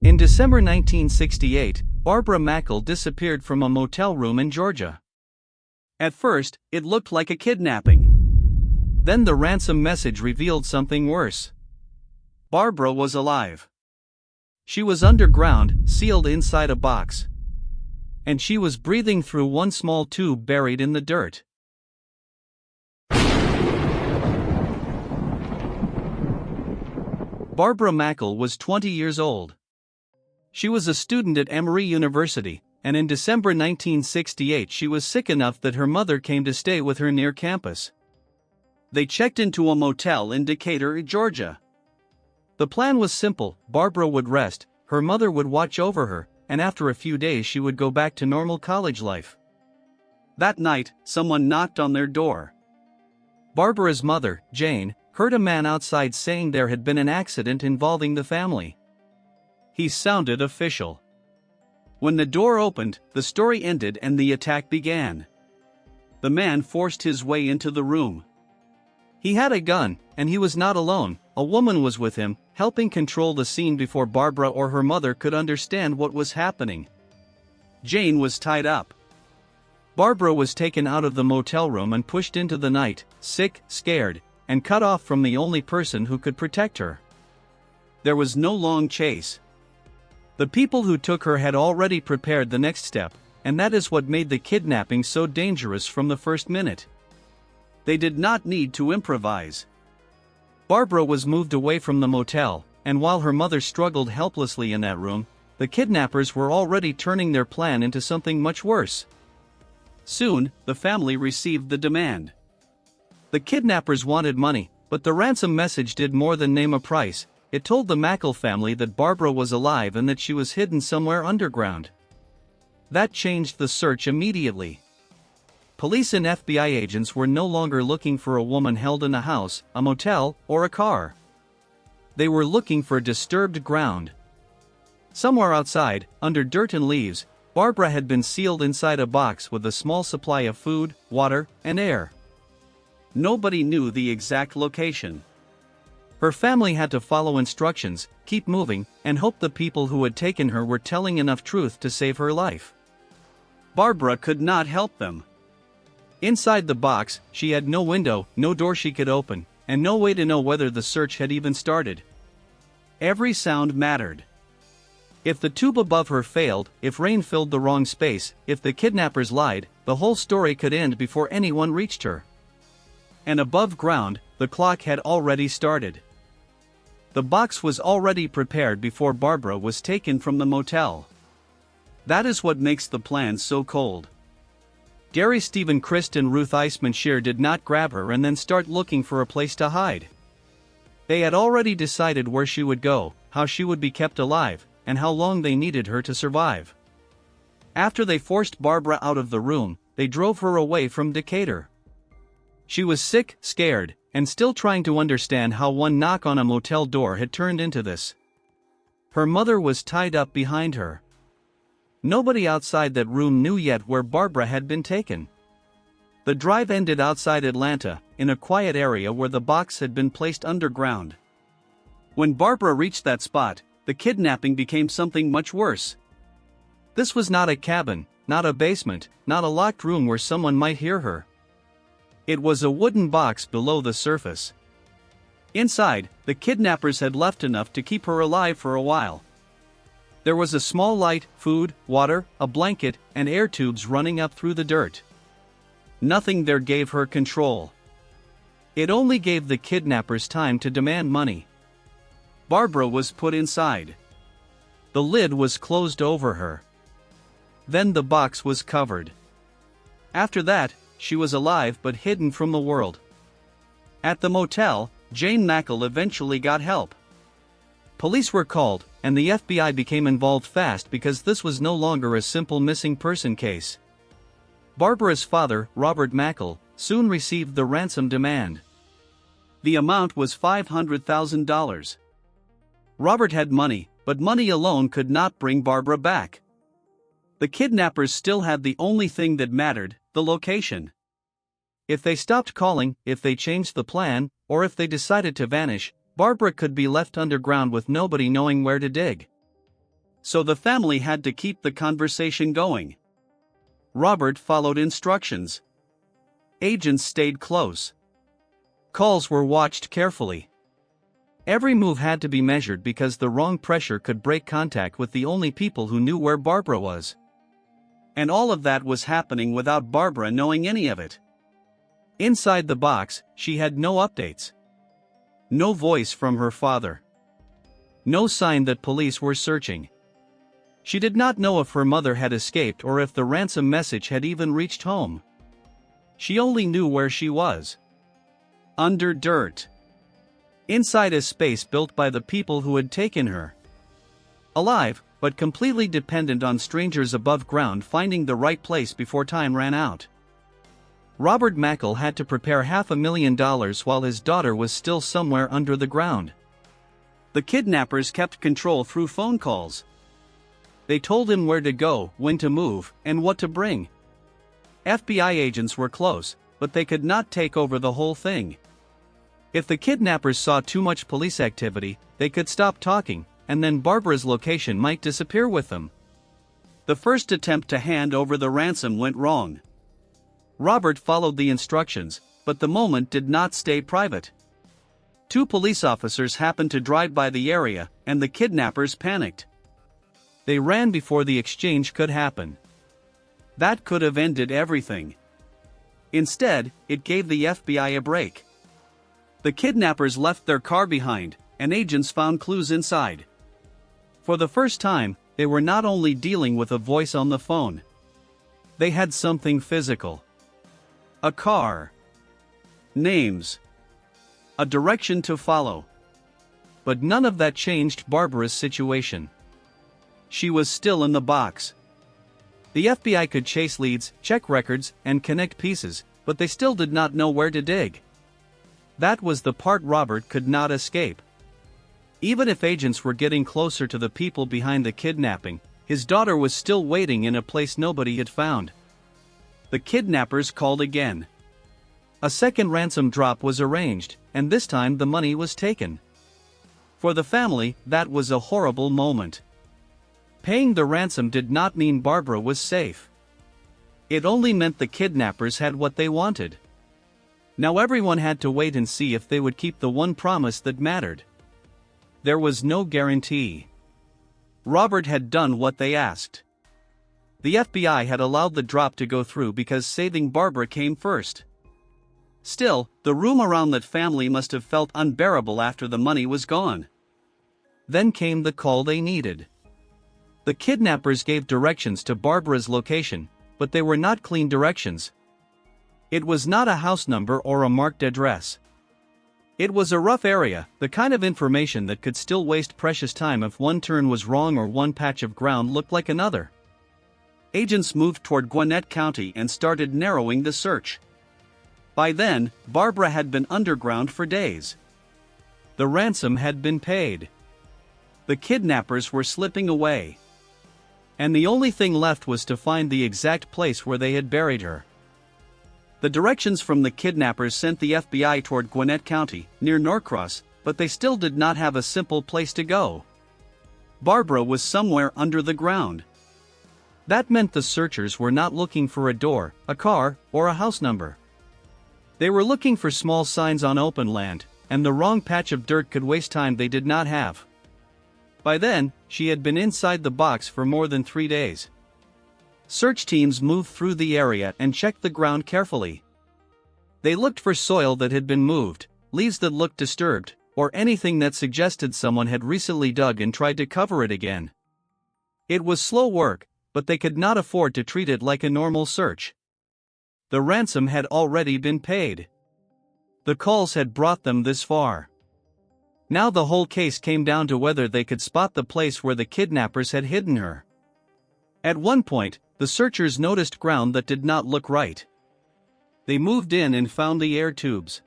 In December 1968, Barbara Mackle disappeared from a motel room in Georgia. At first, it looked like a kidnapping. Then the ransom message revealed something worse. Barbara was alive. She was underground, sealed inside a box. And she was breathing through one small tube buried in the dirt. Barbara Mackle was 20 years old. She was a student at Emory University, and in December 1968 she was sick enough that her mother came to stay with her near campus. They checked into a motel in Decatur, Georgia. The plan was simple: Barbara would rest, her mother would watch over her, and after a few days she would go back to normal college life. That night, someone knocked on their door. Barbara's mother, Jane, heard a man outside saying there had been an accident involving the family. He sounded official. When the door opened, the story ended and the attack began. The man forced his way into the room. He had a gun, and he was not alone. A woman was with him, helping control the scene before Barbara or her mother could understand what was happening. Jane was tied up. Barbara was taken out of the motel room and pushed into the night, sick, scared, and cut off from the only person who could protect her. There was no long chase. The people who took her had already prepared the next step, and that is what made the kidnapping so dangerous from the first minute. They did not need to improvise. Barbara was moved away from the motel, and while her mother struggled helplessly in that room, the kidnappers were already turning their plan into something much worse. Soon, the family received the demand. The kidnappers wanted money, but the ransom message did more than name a price. It told the Mackle family that Barbara was alive and that she was hidden somewhere underground. That changed the search immediately. Police and FBI agents were no longer looking for a woman held in a house, a motel, or a car. They were looking for disturbed ground. Somewhere outside, under dirt and leaves, Barbara had been sealed inside a box with a small supply of food, water, and air. Nobody knew the exact location. Her family had to follow instructions, keep moving, and hope the people who had taken her were telling enough truth to save her life. Barbara could not help them. Inside the box, she had no window, no door she could open, and no way to know whether the search had even started. Every sound mattered. If the tube above her failed, if rain filled the wrong space, if the kidnappers lied, the whole story could end before anyone reached her. And above ground, the clock had already started. The box was already prepared before Barbara was taken from the motel. That is what makes the plan so cold. Gary Stephen Christ and Ruth Eisemann-Schier did not grab her and then start looking for a place to hide. They had already decided where she would go, how she would be kept alive, and how long they needed her to survive. After they forced Barbara out of the room, they drove her away from Decatur. She was sick, scared, and still trying to understand how one knock on a motel door had turned into this. Her mother was tied up behind her. Nobody outside that room knew yet where Barbara had been taken. The drive ended outside Atlanta, in a quiet area where the box had been placed underground. When Barbara reached that spot, the kidnapping became something much worse. This was not a cabin, not a basement, not a locked room where someone might hear her. It was a wooden box below the surface. Inside, the kidnappers had left enough to keep her alive for a while. There was a small light, food, water, a blanket, and air tubes running up through the dirt. Nothing there gave her control. It only gave the kidnappers time to demand money. Barbara was put inside. The lid was closed over her. Then the box was covered. After that, she was alive but hidden from the world. At the motel, Jane Mackle eventually got help. Police were called, and the FBI became involved fast because this was no longer a simple missing person case. Barbara's father, Robert Mackle, soon received the ransom demand. The amount was $500,000. Robert had money, but money alone could not bring Barbara back. The kidnappers still had the only thing that mattered, the location. If they stopped calling, if they changed the plan, or if they decided to vanish, Barbara could be left underground with nobody knowing where to dig. so the family had to keep the conversation going. Robert followed instructions. Agents stayed close. Calls were watched carefully. Every move had to be measured because the wrong pressure could break contact with the only people who knew where Barbara was. And all of that was happening without Barbara knowing any of it. Inside the box, she had no updates. No voice from her father. No sign that police were searching. She did not know if her mother had escaped or if the ransom message had even reached home. She only knew where she was. Under dirt. Inside a space built by the people who had taken her. Alive, but completely dependent on strangers above ground finding the right place before time ran out. Robert Mackle had to prepare $500,000 while his daughter was still somewhere under the ground. The kidnappers kept control through phone calls. They told him where to go, when to move, and what to bring. FBI agents were close, but they could not take over the whole thing. If the kidnappers saw too much police activity, they could stop talking, and then Barbara's location might disappear with them. The first attempt to hand over the ransom went wrong. Robert followed the instructions, but the moment did not stay private. 2 police officers happened to drive by the area, and the kidnappers panicked. They ran before the exchange could happen. That could have ended everything. Instead, it gave the FBI a break. The kidnappers left their car behind, and agents found clues inside. For the first time, they were not only dealing with a voice on the phone. They had something physical. A car. Names. A direction to follow. But none of that changed Barbara's situation. She was still in the box. The FBI could chase leads, check records, and connect pieces, but they still did not know where to dig. That was the part Robert could not escape. Even if agents were getting closer to the people behind the kidnapping, his daughter was still waiting in a place nobody had found. The kidnappers called again. A second ransom drop was arranged, and this time the money was taken. For the family, that was a horrible moment. Paying the ransom did not mean Barbara was safe. It only meant the kidnappers had what they wanted. Now everyone had to wait and see if they would keep the one promise that mattered. There was no guarantee. Robert had done what they asked. The FBI had allowed the drop to go through because saving Barbara came first. Still, the room around that family must have felt unbearable after the money was gone. Then came the call they needed. The kidnappers gave directions to Barbara's location, but they were not clean directions. It was not a house number or a marked address. It was a rough area, the kind of information that could still waste precious time if one turn was wrong or one patch of ground looked like another. Agents moved toward Gwinnett County and started narrowing the search. By then, Barbara had been underground for days. The ransom had been paid. The kidnappers were slipping away. And the only thing left was to find the exact place where they had buried her. The directions from the kidnappers sent the FBI toward Gwinnett County, near Norcross, but they still did not have a simple place to go. Barbara was somewhere under the ground. That meant the searchers were not looking for a door, a car, or a house number. They were looking for small signs on open land, and the wrong patch of dirt could waste time they did not have. By then, she had been inside the box for more than 3 days. Search teams moved through the area and checked the ground carefully. They looked for soil that had been moved, leaves that looked disturbed, or anything that suggested someone had recently dug and tried to cover it again. It was slow work, but they could not afford to treat it like a normal search. The ransom had already been paid. The calls had brought them this far. Now the whole case came down to whether they could spot the place where the kidnappers had hidden her. At one point, the searchers noticed ground that did not look right. They moved in and found the air tubes.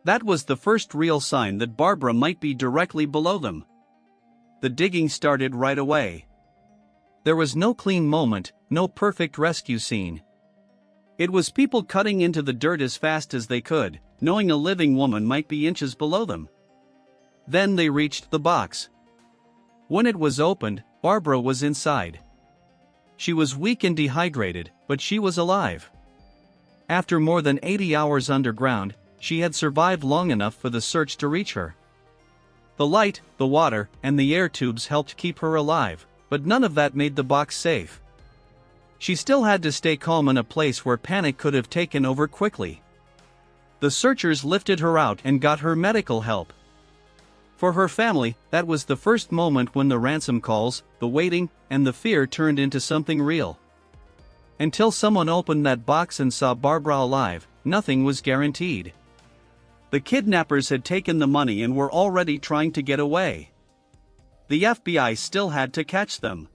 That was the first real sign that Barbara might be directly below them. The digging started right away. There was no clean moment, no perfect rescue scene. It was people cutting into the dirt as fast as they could, knowing a living woman might be inches below them. Then they reached the box. When it was opened, Barbara was inside. She was weak and dehydrated, but she was alive. After more than 80 hours underground, she had survived long enough for the search to reach her. The light, the water, and the air tubes helped keep her alive, but none of that made the box safe. She still had to stay calm in a place where panic could have taken over quickly. The searchers lifted her out and got her medical help. For her family, that was the first moment when the ransom calls, the waiting, and the fear turned into something real. Until someone opened that box and saw Barbara alive, nothing was guaranteed. The kidnappers had taken the money and were already trying to get away. The FBI still had to catch them.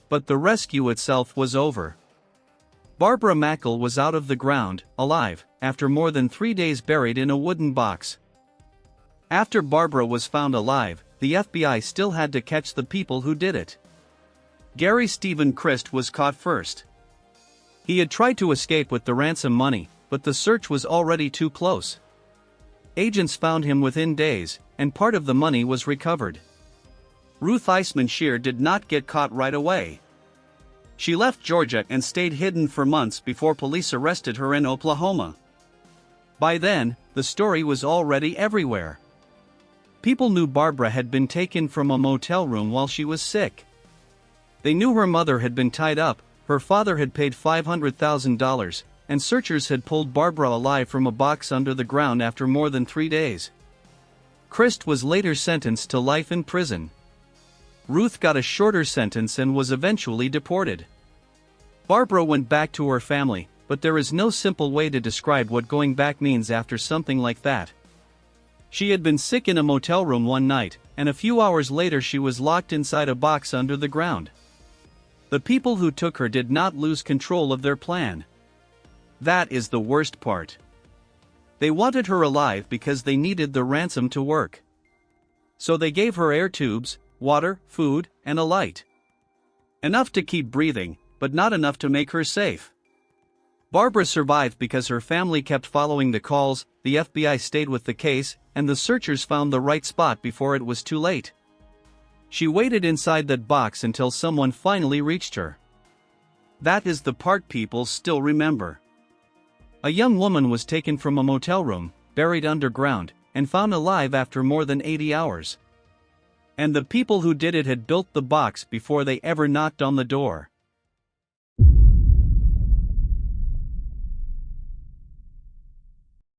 But the rescue itself was over. Barbara Mackle was out of the ground, alive, after more than 3 days buried in a wooden box. After Barbara was found alive, the FBI still had to catch the people who did it. Gary Stephen Christ was caught first. He had tried to escape with the ransom money, but the search was already too close. Agents found him within days, and part of the money was recovered. Ruth Eisemann-Schier did not get caught right away. She left Georgia and stayed hidden for months before police arrested her in Oklahoma. By then, the story was already everywhere. People knew Barbara had been taken from a motel room while she was sick. They knew her mother had been tied up, her father had paid $500,000, and searchers had pulled Barbara alive from a box under the ground after more than 3 days. Christ was later sentenced to life in prison. Ruth got a shorter sentence and was eventually deported. Barbara went back to her family, but there is no simple way to describe what going back means after something like that. She had been sick in a motel room one night, and a few hours later she was locked inside a box under the ground. The people who took her did not lose control of their plan. That is the worst part. They wanted her alive because they needed the ransom to work. So they gave her air tubes, water, food, and a light. Enough to keep breathing, but not enough to make her safe. Barbara survived because her family kept following the calls, the FBI stayed with the case, and the searchers found the right spot before it was too late. She waited inside that box until someone finally reached her. That is the part people still remember. A young woman was taken from a motel room, buried underground, and found alive after more than 80 hours. And the people who did it had built the box before they ever knocked on the door.